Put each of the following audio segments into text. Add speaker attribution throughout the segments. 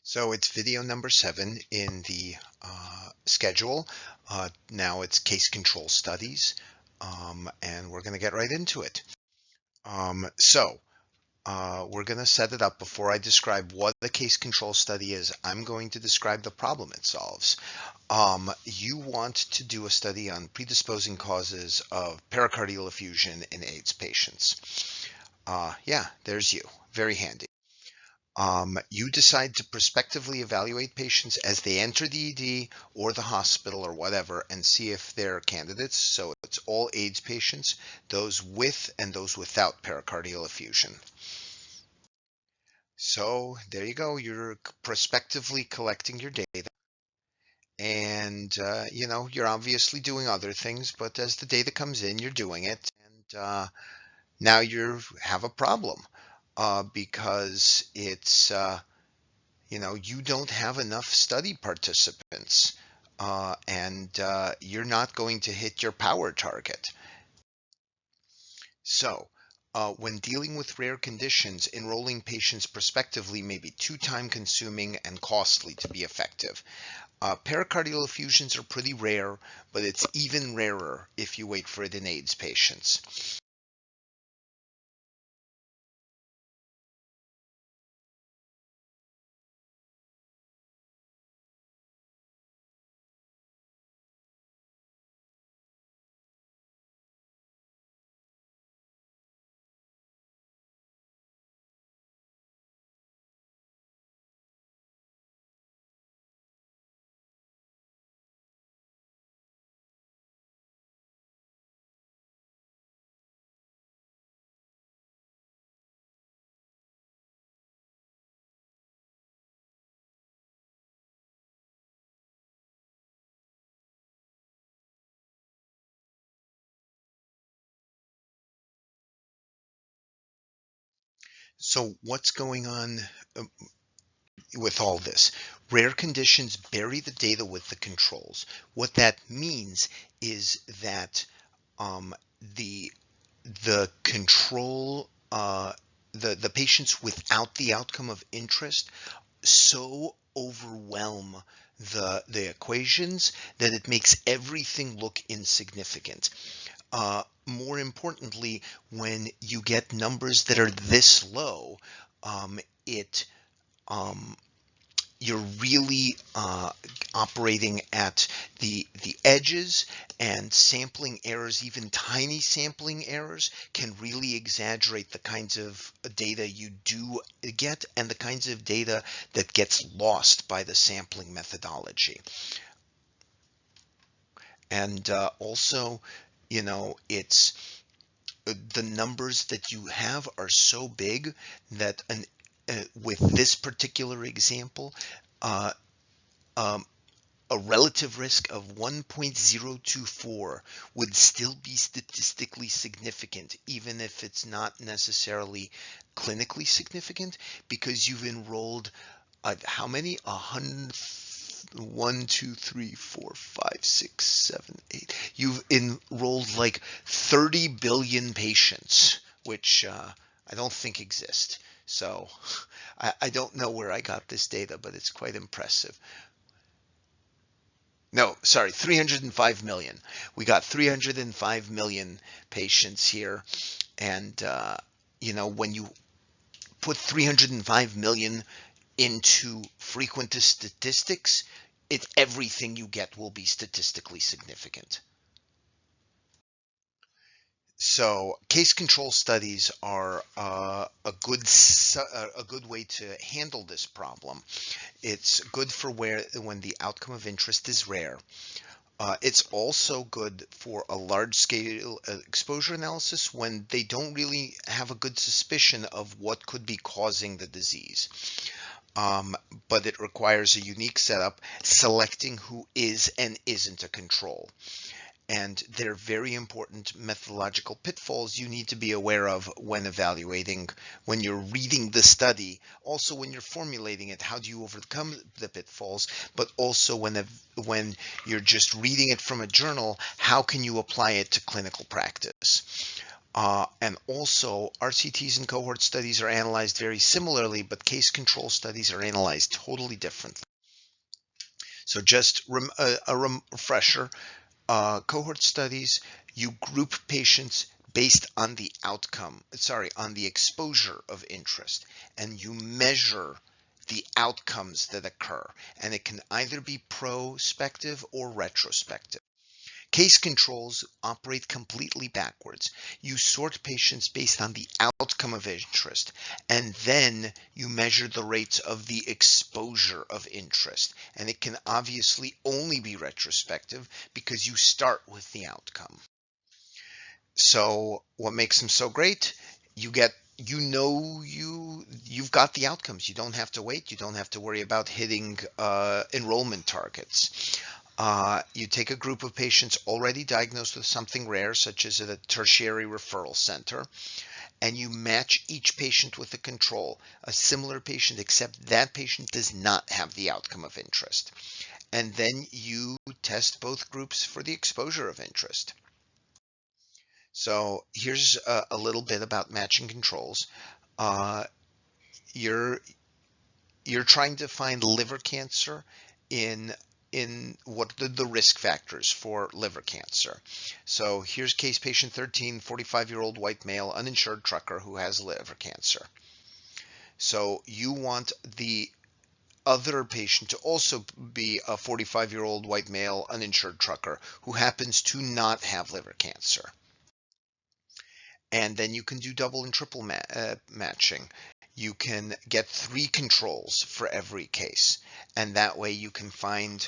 Speaker 1: So it's video number 7 in the schedule. Now it's case control studies, and we're going to get right into it. We're going to set it up. Before I describe what the case control study is, I'm going to describe the problem it solves. You want to do a study on predisposing causes of pericardial effusion in AIDS patients. Yeah, there's you. Very handy. You decide to prospectively evaluate patients as they enter the ED or the hospital or whatever and see if they're candidates. So it's all AIDS patients, those with and those without pericardial effusion. So there you go. You're prospectively collecting your data. And, you're obviously doing other things, but as the data comes in, you're doing it. And now you have a problem because you don't have enough study participants, and you're not going to hit your power target. So, when dealing with rare conditions, enrolling patients prospectively may be too time-consuming and costly to be effective. Pericardial effusions are pretty rare, but it's even rarer if you wait for it in AIDS patients. So what's going on with all this? Rare conditions bury the data with the controls. What that means is that um, the the control the patients without the outcome of interest so overwhelm the equations that it makes everything look insignificant. More importantly, when you get numbers that are this low, it um, you're really operating at the edges, and sampling errors, even tiny sampling errors, can really exaggerate the kinds of data you do get and the kinds of data that gets lost by the sampling methodology. And also, it's the numbers that you have are so big that with this particular example, uh, um, a relative risk of 1.024 would still be statistically significant, even if it's not necessarily clinically significant, because you've enrolled how many? 100, 1, 2, 3, 4, 5, 6, 7, 8. You've enrolled like 30 billion patients, which I don't think exist. So I don't know where I got this data, but it's quite impressive. No, sorry, 305 million. We got 305 million patients here. And, when you put 305 million into frequentist statistics, everything you get will be statistically significant. So case control studies are a good way to handle this problem. It's good for when the outcome of interest is rare. It's also good for a large scale exposure analysis when they don't really have a good suspicion of what could be causing the disease. But it requires a unique setup, selecting who is and isn't a control. And they're very important methodological pitfalls you need to be aware of when evaluating, when you're reading the study, also when you're formulating it, how do you overcome the pitfalls, but also when you're just reading it from a journal, how can you apply it to clinical practice? And also, RCTs and cohort studies are analyzed very similarly, but case control studies are analyzed totally differently. So just a refresher, cohort studies, you group patients based on the on the exposure of interest, and you measure the outcomes that occur, and it can either be prospective or retrospective. Case controls operate completely backwards. You sort patients based on the outcome of interest, and then you measure the rates of the exposure of interest. And it can obviously only be retrospective because you start with the outcome. So what makes them so great? You've got the outcomes. You don't have to wait. You don't have to worry about hitting enrollment targets. You take a group of patients already diagnosed with something rare, such as at a tertiary referral center, and you match each patient with a control, a similar patient, except that patient does not have the outcome of interest. And then you test both groups for the exposure of interest. So here's a little bit about matching controls. Uh, you're you're trying to find liver cancer in what are the risk factors for liver cancer. So here's case patient 13, 45-year-old white male, uninsured trucker who has liver cancer. So you want the other patient to also be a 45-year-old white male, uninsured trucker who happens to not have liver cancer. And then you can do double and triple matching. You can get 3 controls for every case, and that way you can find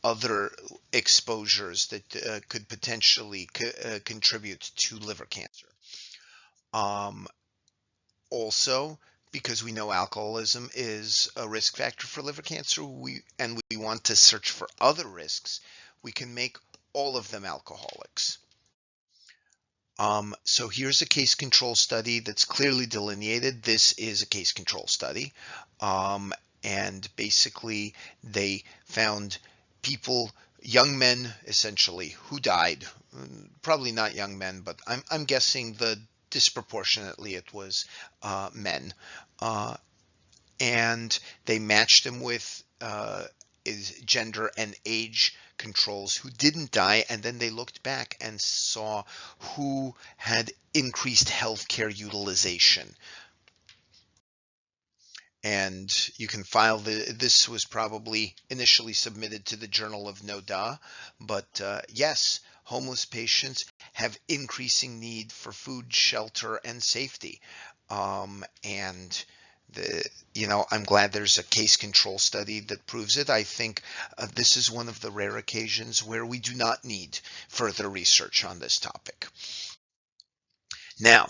Speaker 1: other exposures that could potentially contribute to liver cancer. Also, because we know alcoholism is a risk factor for liver cancer, we want to search for other risks, we can make all of them alcoholics. So here's a case control study that's clearly delineated. This is a case control study. And basically they found people, young men essentially, who died. Probably not young men, but I'm guessing the disproportionately it was men. And they matched them with gender and age controls who didn't die, and then they looked back and saw who had increased healthcare utilization. And you can file this was probably initially submitted to the Journal of NODA, but yes, homeless patients have increasing need for food, shelter, and safety. And I'm glad there's a case control study that proves it. I think this is one of the rare occasions where we do not need further research on this topic. Now,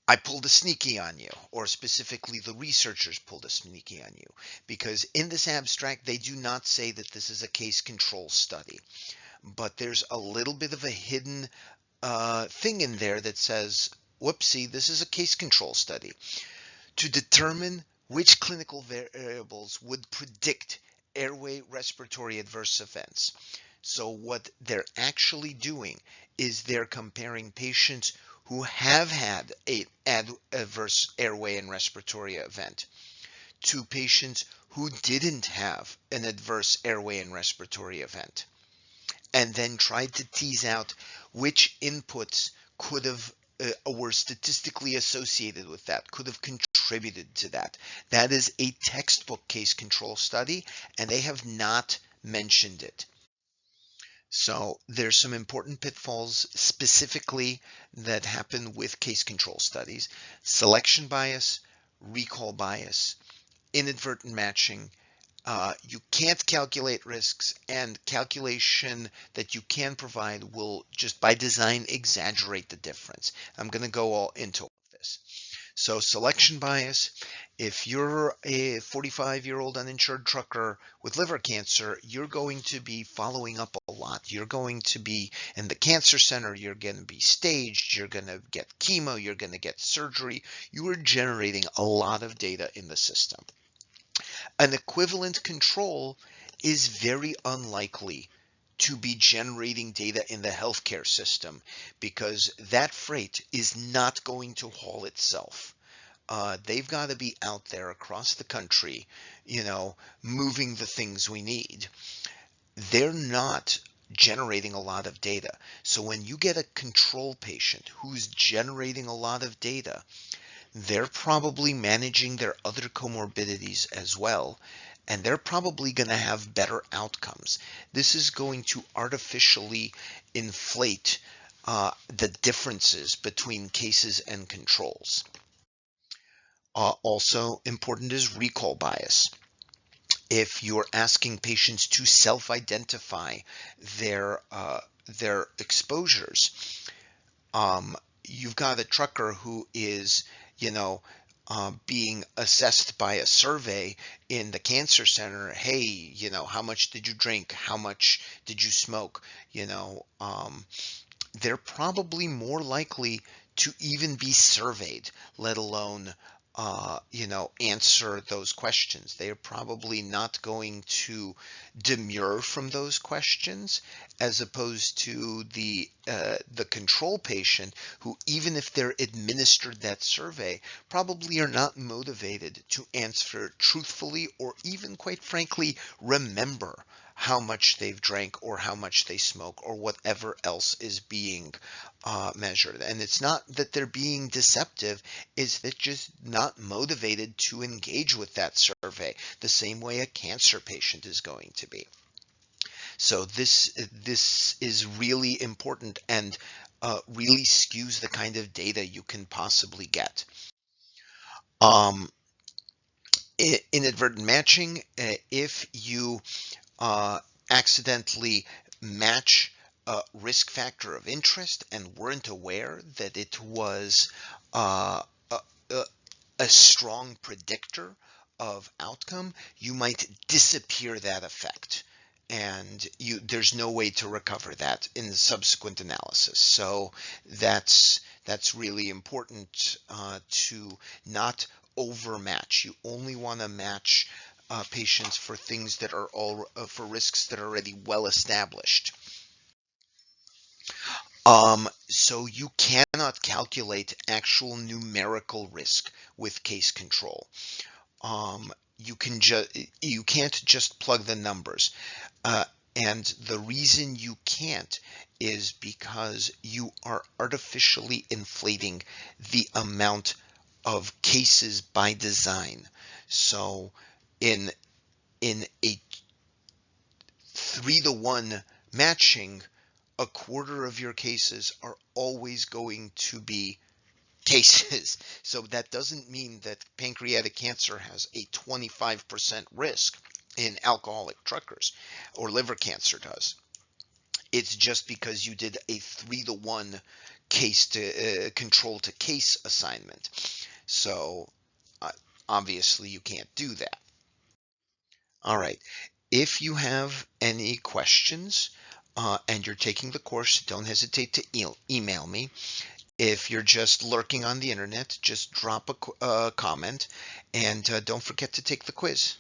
Speaker 1: I pulled a sneaky on you, or specifically the researchers pulled a sneaky on you, because in this abstract, they do not say that this is a case control study, but there's a little bit of a hidden thing in there that says, whoopsie, this is a case control study. To determine which clinical variables would predict airway respiratory adverse events. So what they're actually doing is they're comparing patients who have had an adverse airway and respiratory event to patients who didn't have an adverse airway and respiratory event, and then tried to tease out which inputs could have were statistically associated with that, could have contributed to that. That is a textbook case control study, and they have not mentioned it. So there's some important pitfalls specifically that happen with case control studies: selection bias, recall bias, inadvertent matching. You can't calculate risks, and calculation that you can provide will just by design exaggerate the difference. I'm going to go all into all of this. So selection bias, if you're a 45-year-old uninsured trucker with liver cancer, you're going to be following up a lot. You're going to be in the cancer center, you're going to be staged, you're going to get chemo, you're going to get surgery. You are generating a lot of data in the system. An equivalent control is very unlikely to be generating data in the healthcare system, because that freight is not going to haul itself. They've got to be out there across the country, moving the things we need. They're not generating a lot of data. So when you get a control patient who's generating a lot of data, they're probably managing their other comorbidities as well, and they're probably going to have better outcomes. This is going to artificially inflate the differences between cases and controls. Also important is recall bias. If you're asking patients to self-identify their exposures, you've got a trucker who is, being assessed by a survey in the cancer center. Hey, how much did you drink? How much did you smoke? They're probably more likely to even be surveyed, let alone answer those questions. They are probably not going to demur from those questions, as opposed to the control patient, who, even if they're administered that survey, probably are not motivated to answer truthfully, or even, quite frankly, remember how much they've drank or how much they smoke or whatever else is being measured. And it's not that they're being deceptive, is that just not motivated to engage with that survey the same way a cancer patient is going to be. So this is really important, and really skews the kind of data you can possibly get. Inadvertent matching, if you accidentally match a risk factor of interest and weren't aware that it was a, a strong predictor of outcome, you might disappear that effect, and there's no way to recover that in the subsequent analysis. So that's really important, to not overmatch. You only want to match patients for things that are for risks that are already well established. So you cannot calculate actual numerical risk with case control. You can't just plug the numbers, and the reason you can't is because you are artificially inflating the amount of cases by design. So in a 3-to-1 matching, a quarter of your cases are always going to be cases. So that doesn't mean that pancreatic cancer has a 25% risk in alcoholic truckers, or liver cancer does. It's just because you did a 3-to-1 case to control to case assignment. So obviously you can't do that. All right. If you have any questions and you're taking the course, don't hesitate to email me. If you're just lurking on the internet, just drop a comment, and don't forget to take the quiz.